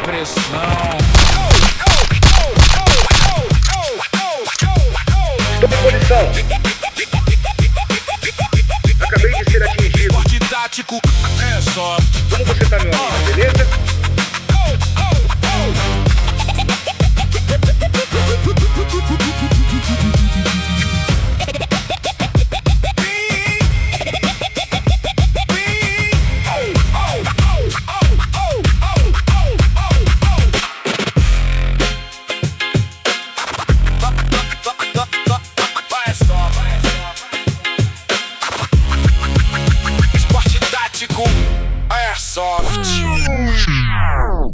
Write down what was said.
pressão. Estou em posição. Acabei de ser atingido. Corte tático é soft.